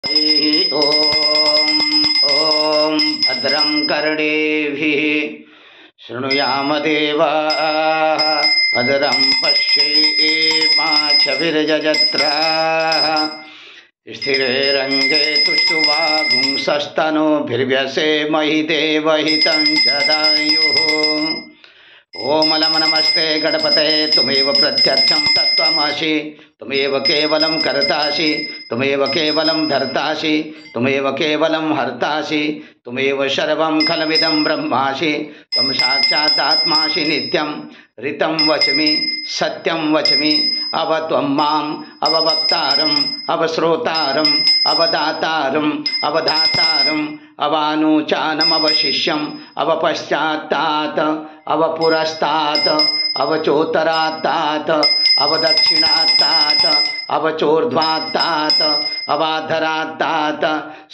ॐ ॐ भद्रं कर्णेभिः शृणुयाम देवाः भद्रं पश्येमाक्षभिर्यजत्राः स्थिरैरङ्गे तुष्टुवागुंसस्तनूभिर्व्यसेमहि देवहितं जदायुः। ओम लम नमस्ते गणपते तुमेव प्रत्यक्षं तत्त्वमसि तुमेव केवलं कर्तासि तुमेव केवलं धर्तासि तुमेव केवलं हर्तासि तुमेव सर्वं खलमिदं ब्रह्मासि त्वं साक्षादात्मासि नित्यं ऋतं वचमि सत्यं वचमि अव त्वं माम् अववक्तारम् अवश्रोतारम् अवदातारम् अवधातारम् अवानुचानम् अवशिष्यम् अवपश्चात्तात् अवपुरस्तात् अवचोत्तरात्तात् अवदक्षिणात्तात् अवचोर्ध्वात्तात् अवाधरात्तात्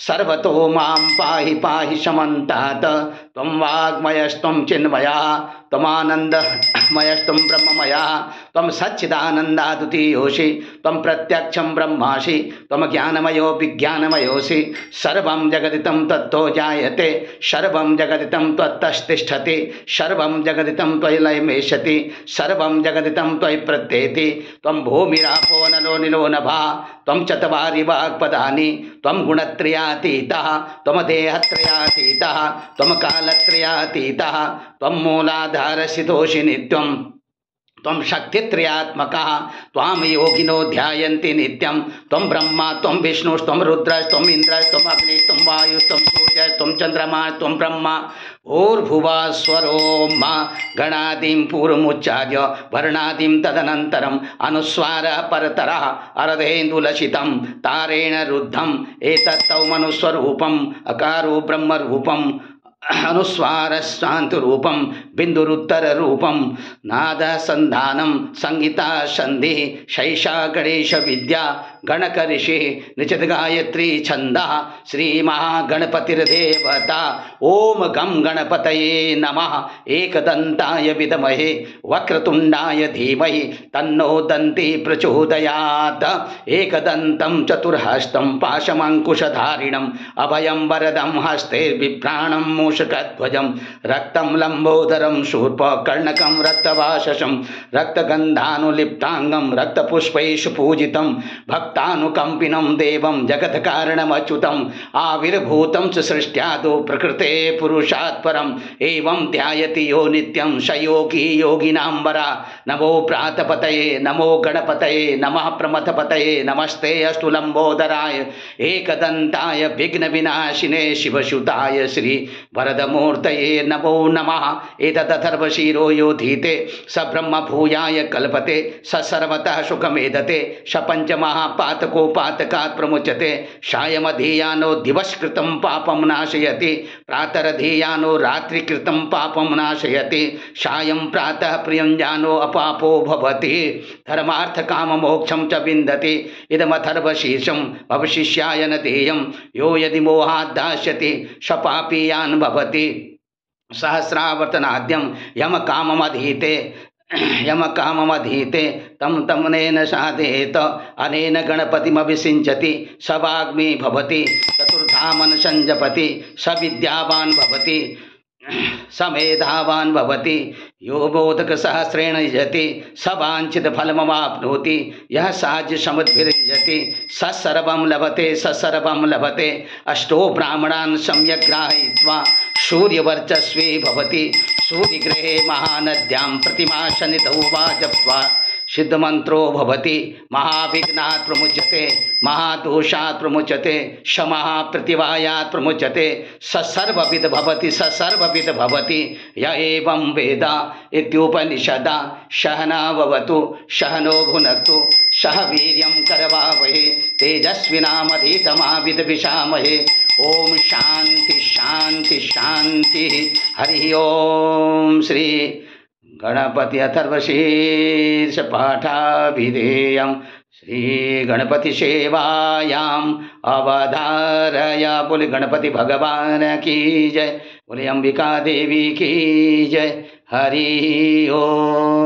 सर्वतो मां पाहि पाहि समन्तात् त्वं वाग्मयस्त्वं चिन्मयः त्वमानन्दमयस्त्वं ब्रह्ममयः त्वं सच्चिदानन्दाद्वितीयोऽसि त्वं प्रत्यक्षं ब्रह्मासि त्वं ज्ञानमयो विज्ञानमयोऽसि सर्वं जगदितं तत्तो जायते सर्वं जगदितं त्वत्तस्तिष्ठति सर्वं जगदितं त्वयि लयमेष्यति सर्वं जगदितं त्वयि प्रत्येति त्वं भूमिरापो नलो निलो नभः त्वं चत्वारि वाक्पदानि त्वं गुणत्रयातीतः त्वं देहत्रयातीतः त्वं कालत्रयातीतः त्वं मूलाधारस्थितोऽसि नित्यं त्वं शक्तित्रयात्मकः त्वां योगिनो ध्यायन्ति नित्यं त्वं ब्रह्मा त्वं विष्णुस्त्वं रुद्रस्त्वं इन्द्रस्त्वं अग्निस्त्वं वायुस्त्वं सूर्यस्त्वं चन्द्रमा त्वं ब्रह्मा भूर्भुवस्वरो मा गणादिं पूर्वमुच्चार्य वर्णादिं तदनन्तरम् अनुस्वारः परतरः अर्धेन्दुलसितं तारेण रुद्धम् एतत्तौ मनुस्वरूपम् अकारो ब्रह्मरूपम् अनुस्वारशान्तरूपं बिन्दुरुत्तररूपं नादसन्धानं संहिता संधि शैषा गणेश विद्या गणकऋषिः निचितगायत्री छन्दः श्रीमहागणपतिर्देवता ओम गं गणपतये नमः एकदन्ताय विद्महे वक्रतुण्डाय धीमहि तन्नो दन्ती प्रचोदयात् एकदन्तं चतुर्हस्तं पाशमङ्कुशधारिणम् अभयं वरदं हस्तैर्बिभ्राणं मूषकध्वजं रक्तं लम्बोदरं शूर्पकर्णकं रक्तवाससं रक्तगन्धानुलिप्ताङ्गं रक्तपुष्पैषु पूजितं भक्तानुकम्पिनं देवं जगत्कारणमच्युतम् आविर्भूतं च सृष्ट्यादौ प्रकृते पुरुषात् परम् एवं ध्यायति यो नित्यं स योगी योगिनां वरा। नमो प्रातपतये नमो गणपतये नमः प्रमथपतये नमस्ते अस्तु लम्बोदराय एकदन्ताय विघ्नविनाशिने शिवसुताय श्री वरदमूर्तये नमो नमः। एतदथर्वशीरो योधीते स ब्रह्म भूयाय कल्पते स सर्वतः सुखमेधते स पंचमहापातकोपातकात् प्रमुच्यते सायमधीयानो दिवसकृतं पापं नाशयति प्रातरधीयानो रात्रिकृतं पापं नाशयति सायं प्रातः प्रियञ्जानो अपापो भवति धर्मार्थकाममोक्षं च विन्दति इदमथर्वशीर्षम् अवशिष्याय न देयं यो यदि मोहात् दास्यति स पापीयान् भवति सहस्रावर्तनाद्यं यमकाममधीते तं तमनेन साधयेत अनेन गणपतिमभिषिञ्चति स वाग्मी भवति चतुर्धामन् संजपति स विद्यावान् भवति स मेधावान् भवति यो बोधकसहस्रेण यजति स वाञ्छितफलमवाप्नोति यः साज्यसमुद्भिर्यजति स सर्वं लभते अष्टो ब्राह्मणान् सम्यक् ग्राहयित्वा सूर्यवर्चस्वी भवति सूर्यगृहे महानद्यां प्रतिमासनिधौ वा जप्त्वा सिद्धमन्त्रो भवति महाविघ्नात् प्रमुच्यते महादोषात् प्रमुच्यते स महाप्रतिवायात् प्रमुच्यते स सर्वविद भवति य एवं वेद इत्युपनिषदा सहना भवतु सहनो भुनक्तु सह वीर्यं करवावहे तेजस्विनामधीतमा विद्विषामहे। ओम शांति शांति शांति। हरि ओम श्री गणपति अथर्वशीर्ष पाठाभिधेयं श्री गणपति सेवायाम अवधारय। बोले गणपति भगवान की जय, बोले अंबिका देवी की जय। हरि ओम।